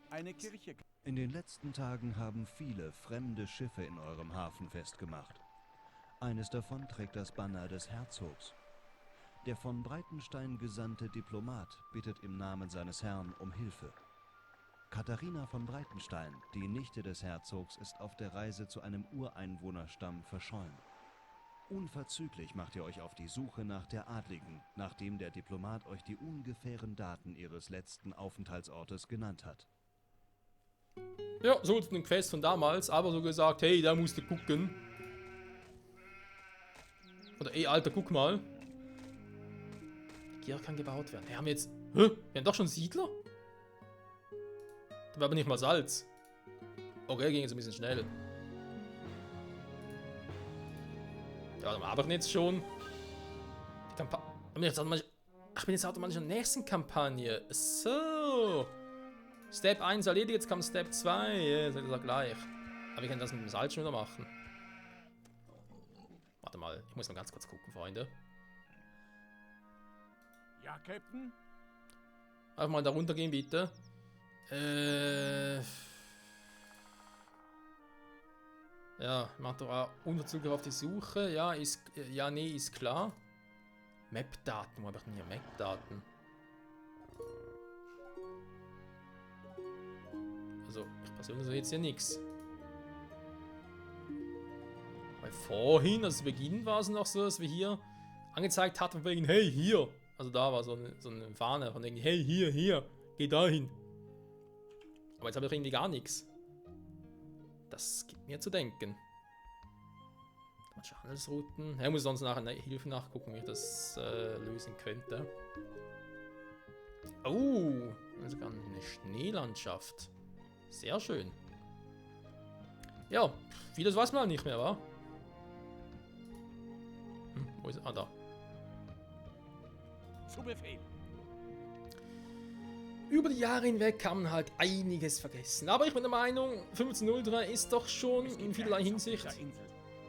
Eine Kirche. In den letzten Tagen haben viele fremde Schiffe in eurem Hafen festgemacht. Eines davon trägt das Banner des Herzogs. Der von Breitenstein gesandte Diplomat bittet im Namen seines Herrn um Hilfe. Katharina von Breitenstein, die Nichte des Herzogs, ist auf der Reise zu einem Ureinwohnerstamm verschollen. Unverzüglich macht ihr euch auf die Suche nach der Adligen, nachdem der Diplomat euch die ungefähren Daten ihres letzten Aufenthaltsortes genannt hat. Ja, so ein Quest von damals, aber so gesagt, hey, da musst du gucken. Oder ey, Alter, guck mal. Die Gier kann gebaut werden. Hey, haben wir jetzt... Hä? Wir haben doch schon Siedler? Da war aber nicht mal Salz. Okay, ging jetzt ein bisschen schnell. Ja, dann arbeiten jetzt schon. Die Kampagne... Ich bin jetzt automatisch in der nächsten Kampagne. So. Step 1 erledigt, jetzt kommt Step 2. Ja, das ist ja gleich. Aber wir können das mit dem Salz schon wieder machen. Warte mal, ich muss mal ganz kurz gucken, Freunde. Ja, Captain? Einfach mal da runter gehen, bitte. Ja, macht doch auch Unterzug auf die Suche. Ja, nee, ist klar. Map-Daten, wo habe ich denn hier Map-Daten? Also, ich persönlich sehe jetzt hier nichts. Weil vorhin, also zu Beginn war es noch so, dass wir hier angezeigt hatten, von wegen, hey, hier. Also da war so eine Fahne von wegen, hey, hier, geh dahin. Aber jetzt habe ich irgendwie gar nichts. Das gibt mir zu denken. Manche Handelsrouten. Ich muss sonst nachher Hilfe nachgucken, wie ich das lösen könnte. Oh, sogar eine Schneelandschaft. Sehr schön. Ja, vieles weiß man nicht mehr, wa? Wo ist er? Ah, da. Zu Befehl. Über die Jahre hinweg kann man halt einiges vergessen. Aber ich bin der Meinung, 1503 ist doch schon in vielerlei Hinsicht...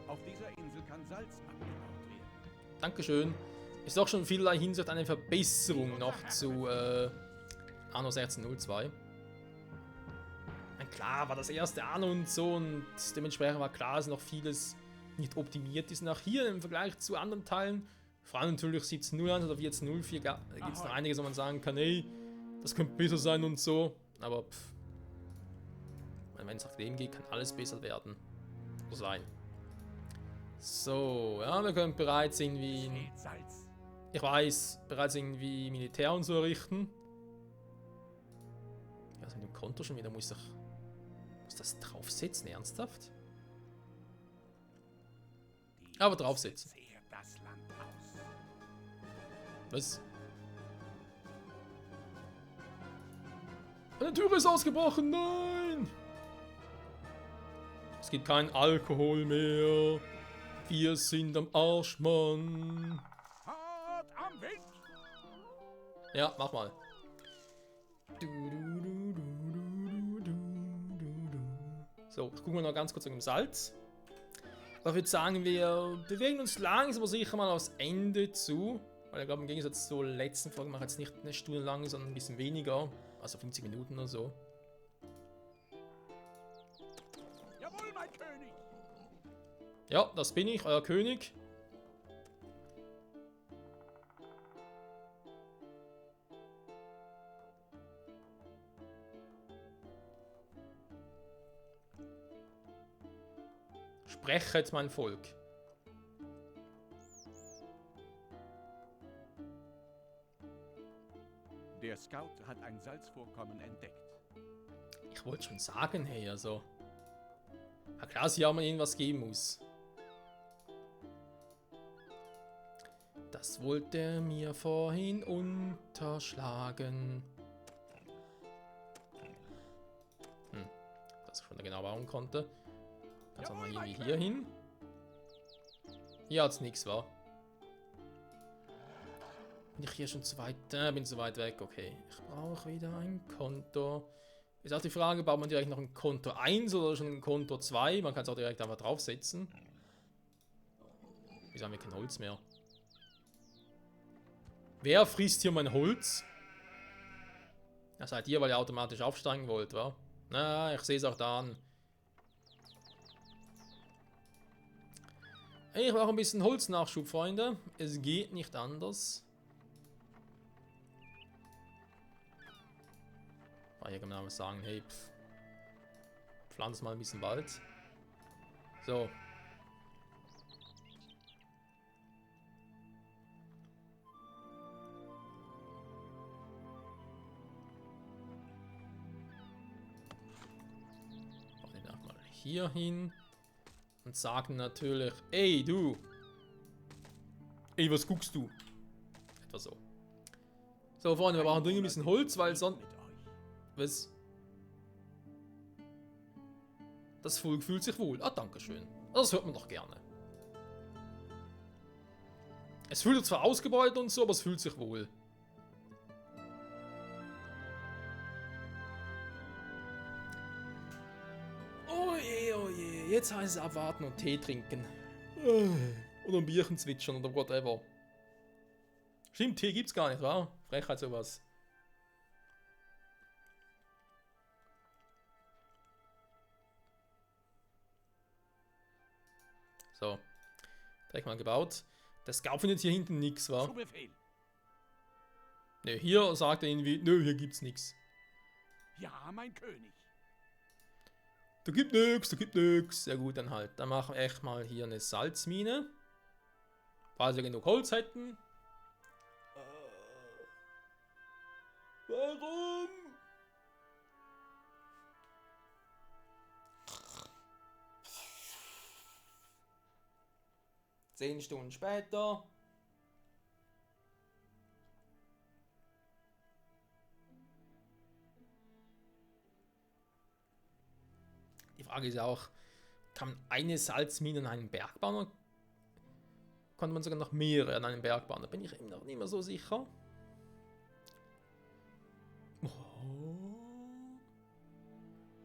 Auf dieser Insel kann Salz abgebaut werden. Dankeschön. Ist doch schon in vielerlei Hinsicht eine Verbesserung noch zu Anno 1602. Klar war das erste Anno und so und dementsprechend war klar, dass noch vieles nicht optimiert ist. Und auch hier im Vergleich zu anderen Teilen, vor allem natürlich 1701 oder 1404, gibt es noch einiges, wo man sagen kann, hey, das könnte besser sein und so. Aber wenn es nach dem geht, kann alles besser werden. So sein. So, ja, wir können bereits irgendwie... Ich weiß, bereits irgendwie Militär und so errichten. Ja, also mit dem Konto schon wieder muss das draufsetzen, ernsthaft? Aber draufsetzen. Was? Eine Tür ist ausgebrochen, nein! Es gibt keinen Alkohol mehr. Wir sind am Arsch, Mann. Hart am Wind! Ja, mach mal. So, ich gucke mal noch ganz kurz wegen dem Salz. Aber ich würde sagen, wir bewegen uns langsam aber sicher mal aufs Ende zu. Weil ich glaube, im Gegensatz zur letzten Folge mache ich jetzt nicht eine Stunde lang, sondern ein bisschen weniger. Also 50 Minuten oder so. Jawohl, mein König! Ja, das bin ich, euer König. Sprechet mein Volk. Der Scout hat ein Salzvorkommen entdeckt. Ich wollte schon sagen, hey, also. Ja klar, dass hier auch mal irgendwas geben muss. Das wollte er mir vorhin unterschlagen. Dass ich schon genau bauen konnte. Dann sagen wir irgendwie hier hin. Hier hat es nichts, war. Bin ich hier schon zu weit? Bin zu weit weg, okay. Ich brauche wieder ein Konto. Ist auch die Frage, baut man direkt noch ein Konto 1 oder schon ein Konto 2? Man kann es auch direkt einfach draufsetzen. Wieso haben wir kein Holz mehr? Wer frisst hier mein Holz? Ja, seid ihr, weil ihr automatisch aufsteigen wollt, wa? Na, ich sehe es auch da an. Ich brauche ein bisschen Holznachschub, Freunde. Es geht nicht anders. Hier kann man aber sagen, hey, pflanz mal ein bisschen Wald. So. Den auch mal hier hin. Und sagen natürlich, ey du. Ey, was guckst du? Etwa so. So, Freunde, wir brauchen dringend ein bisschen Holz, weil sonst... Was? Das Volk fühlt sich wohl. Ah, danke schön. Das hört man doch gerne. Es fühlt sich zwar ausgebeutet und so, aber es fühlt sich wohl. Oh je, jetzt heißt es abwarten und Tee trinken. Oder ein Bierchen zwitschern oder whatever. Stimmt, Tee gibt's gar nicht, wa? Frechheit sowas. So. Direkt mal gebaut. Der Scout findet hier hinten nichts, wa? Zu Befehl. Ne, hier sagt er irgendwie, nö, hier gibt's nichts. Ja, mein König. Da gibt nix, da gibt nix. Ja gut, dann halt. Dann machen wir echt mal hier eine Salzmine. Falls wir genug Holz hätten. Warum? Zehn Stunden später. Die Frage ist ja auch, kann man eine Salzmine an einen Berg bauen oder konnte man sogar noch mehrere an einem Berg bauen? Da bin ich eben noch nicht mehr so sicher. Oh.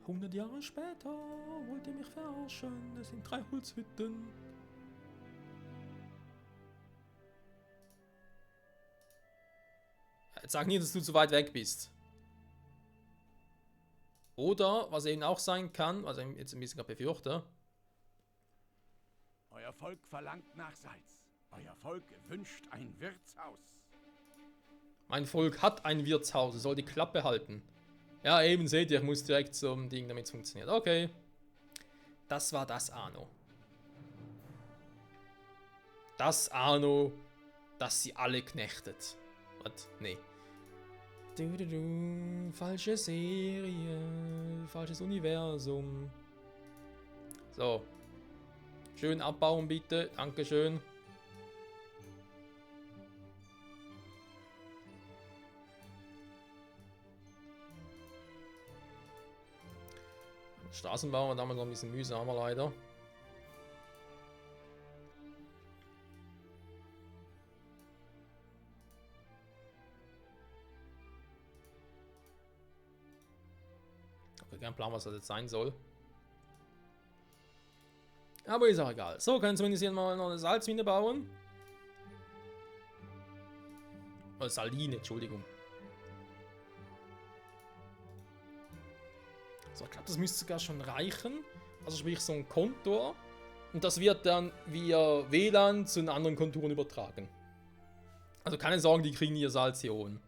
100 Jahre später wollt ihr mich verarschen. Das sind 3 Holzhütten. Jetzt sag nie, dass du zu weit weg bist. Oder, was eben auch sein kann, was ich jetzt ein bisschen befürchte. Euer Volk verlangt nach Salz. Euer Volk wünscht ein Wirtshaus. Mein Volk hat ein Wirtshaus, es soll die Klappe halten. Ja, eben, seht ihr, ich muss direkt zum Ding, damit es funktioniert. Okay. Das war das Anno. Das Anno, das sie alle knechtet. Was? Nee. Falsche Serie, falsches Universum. So. Schön abbauen bitte, dankeschön. Straßenbau war damals noch ein bisschen mühsamer leider. Okay, kein Plan, was das jetzt sein soll. Aber ist auch egal. So, können zumindest hier mal noch eine Salzmine bauen. Oder Saline, Entschuldigung. So, ich glaube, das müsste sogar schon reichen. Also sprich so ein Kontur. Und das wird dann via WLAN zu den anderen Konturen übertragen. Also keine Sorgen, die kriegen ihr Salz hier oben.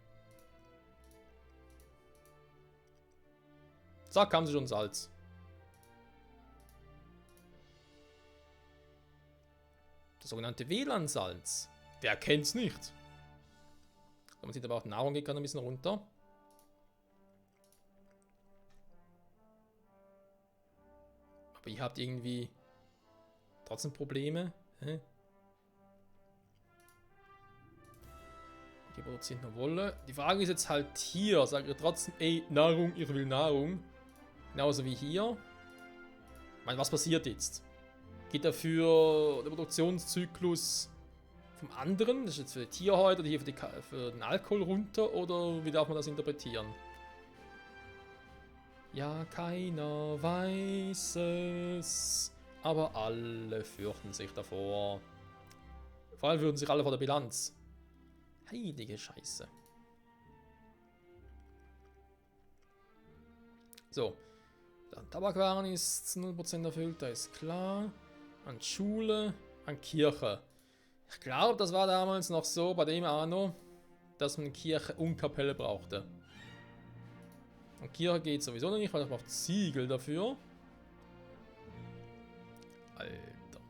Zack, haben sie schon Salz. sogenannte WLAN-Salz. Wer kennt's nicht? Man sieht aber auch, die Nahrung geht gerade ein bisschen runter. Aber ihr habt irgendwie trotzdem Probleme. Hä? Die produziert nur Wolle. Die Frage ist jetzt halt hier. Sagt ihr trotzdem, ey, Nahrung, ich will Nahrung. Genauso wie hier. Ich meine, was passiert jetzt? Geht dafür der Produktionszyklus vom anderen, das ist jetzt für die Tierhäute oder hier für den Alkohol runter, oder wie darf man das interpretieren? Ja, keiner weiß es, aber alle fürchten sich davor. Vor allem fürchten sich alle vor der Bilanz. Heilige Scheiße. So, dann Tabakwaren ist 0% erfüllt, da ist klar. An Schule, an Kirche. Ich glaube, das war damals noch so bei dem Anno, dass man Kirche und Kapelle brauchte. Und Kirche geht sowieso noch nicht, weil ich brauche Ziegel dafür. Alter.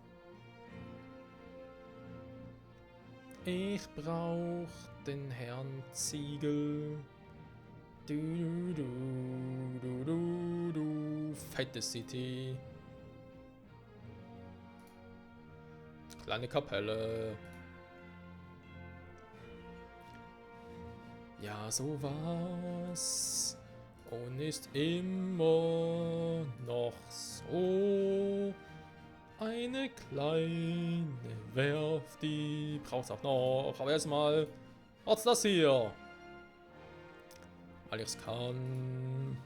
Ich brauche den Herrn Ziegel. Du, du, du, du, du, du. Fette City. Kleine Kapelle. Ja, so war's. Und ist immer noch so. Eine kleine Werft, die braucht's auch noch. Aber erstmal, was das hier? Weil ich's kann.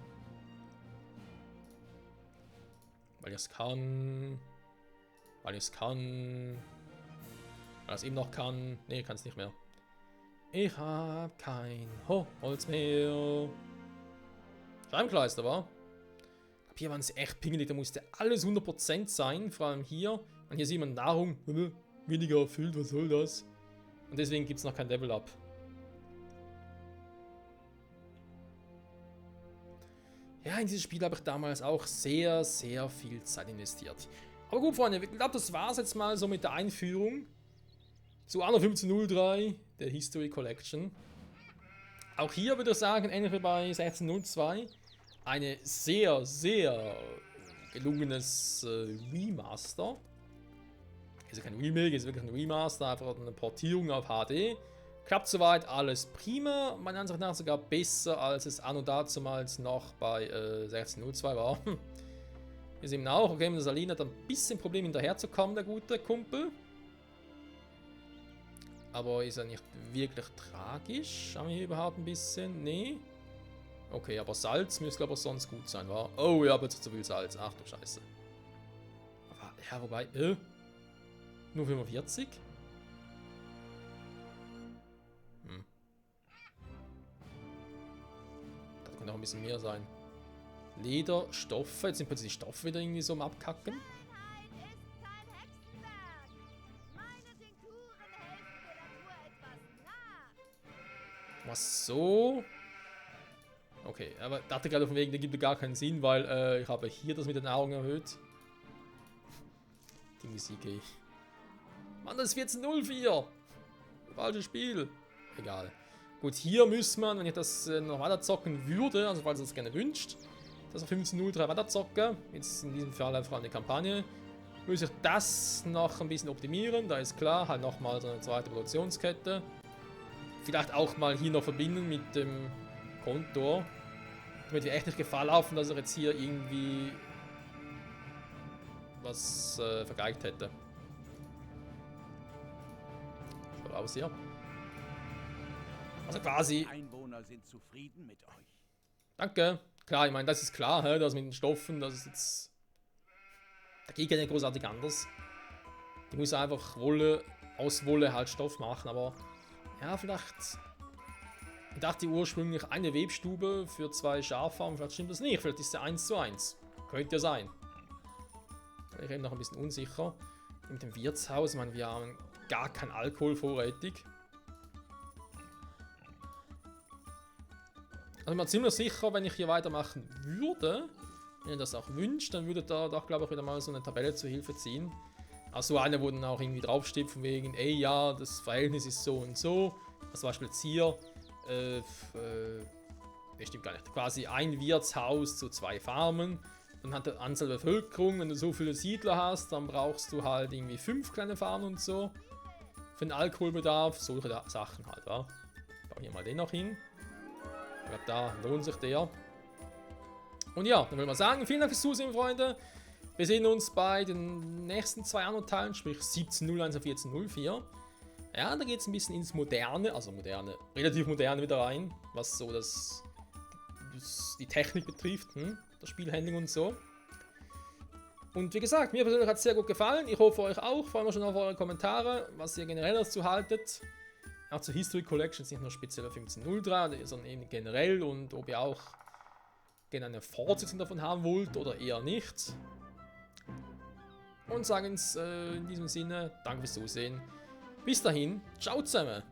Weil ich's kann. Weil ich es kann. Weil ich es eben noch kann. Ne, kann es nicht mehr. Ich hab kein Holz mehr. Scheibenkleister, war. Hier waren sie echt pingelig. Da musste alles 100% sein. Vor allem hier. Und hier sieht man Nahrung. Weniger erfüllt. Was soll das? Und deswegen gibt es noch kein Level-Up. Ja, in dieses Spiel habe ich damals auch sehr, sehr viel Zeit investiert. Aber gut, Freunde, ich glaube, das war es jetzt mal so mit der Einführung zu Anno 1503, der History Collection. Auch hier würde ich sagen, ähnlich wie bei 1602, eine sehr, sehr gelungenes Remaster. Ist ja kein Remake, ist wirklich ein Remaster, einfach eine Portierung auf HD. Klappt soweit alles prima, meiner Ansicht nach sogar besser, als es Anno dazumals noch bei 1602 war. Wir sehen auch, okay, mit der Salina hat ein bisschen Problem hinterherzukommen, der gute Kumpel. Aber ist er nicht wirklich tragisch? Haben wir hier überhaupt ein bisschen? Nee. Okay, aber Salz müsste aber sonst gut sein, war? Oh, ja, aber jetzt zu viel Salz. Ach du Scheiße. Aber, ja, wobei, nur 45? Das könnte auch ein bisschen mehr sein. Leder, Stoffe. Jetzt sind plötzlich die Stoffe wieder irgendwie so am Abkacken. Freiheit ist kein Hexenwerk. Meine Tinkturen helfen der Natur etwas nach. Was so? Okay, aber ich dachte gerade von wegen, der gibt gar keinen Sinn, weil ich habe hier das mit den Augen erhöht. Die Musik, ey. Mann, das ist 1404. Falsches Spiel. Egal. Gut, hier muss man, wenn ich das noch weiter zocken würde, also falls ihr das gerne wünscht, dass ich 1503 weiter zocke, jetzt in diesem Fall einfach eine Kampagne, muss ich das noch ein bisschen optimieren, da ist klar, halt nochmal so eine zweite Produktionskette. Vielleicht auch mal hier noch verbinden mit dem Kontor, damit wir echt nicht Gefahr laufen, dass ich jetzt hier irgendwie was vergeigt hätte. Schaut aus hier. Also quasi. Die Einwohner sind zufrieden mit euch. Danke. Klar, ich meine, das ist klar, das mit den Stoffen, das ist jetzt. Da geht ja nicht großartig anders. Die muss einfach Wolle, aus Wolle halt Stoff machen, aber ja, vielleicht. Ich dachte ursprünglich eine Webstube für 2 Schaffarmen, vielleicht stimmt das nicht, vielleicht ist sie 1:1. Könnte ja sein. Da bin ich eben noch ein bisschen unsicher. Mit dem Wirtshaus, ich meine, wir haben gar kein Alkohol vorrätig. Also ich bin mir ziemlich sicher, wenn ich hier weitermachen würde, wenn ihr das auch wünscht, dann würde da doch, glaube ich, wieder mal so eine Tabelle zur Hilfe ziehen. Also eine, wo dann auch irgendwie draufsteht von wegen, ey ja, das Verhältnis ist so und so. Also zum Beispiel jetzt hier, das stimmt gar nicht, quasi ein Wirtshaus zu 2 Farmen. Dann hat die Anzahl der Bevölkerung, wenn du so viele Siedler hast, dann brauchst du halt irgendwie 5 kleine Farmen und so. Für den Alkoholbedarf, solche Sachen halt, wa? Ich baue hier mal den noch hin. Ich glaube, da lohnt sich der. Und ja, dann will man sagen, vielen Dank fürs Zusehen, Freunde. Wir sehen uns bei den nächsten 2 Anno-Teilen, sprich 17.01 und 14.04. Ja, da geht es ein bisschen ins Moderne, also relativ Moderne wieder rein, was so die Technik betrifft, das Spielhandling und so. Und wie gesagt, mir persönlich hat es sehr gut gefallen. Ich hoffe euch auch. Freuen wir schon auf eure Kommentare, was ihr generell dazu haltet. Auch zur History Collection, nicht nur speziell auf 15.03, sondern eben generell und ob ihr auch gerne eine Fortsetzung davon haben wollt oder eher nicht. Und sagen es in diesem Sinne, danke fürs Zusehen. Bis dahin, ciao zusammen.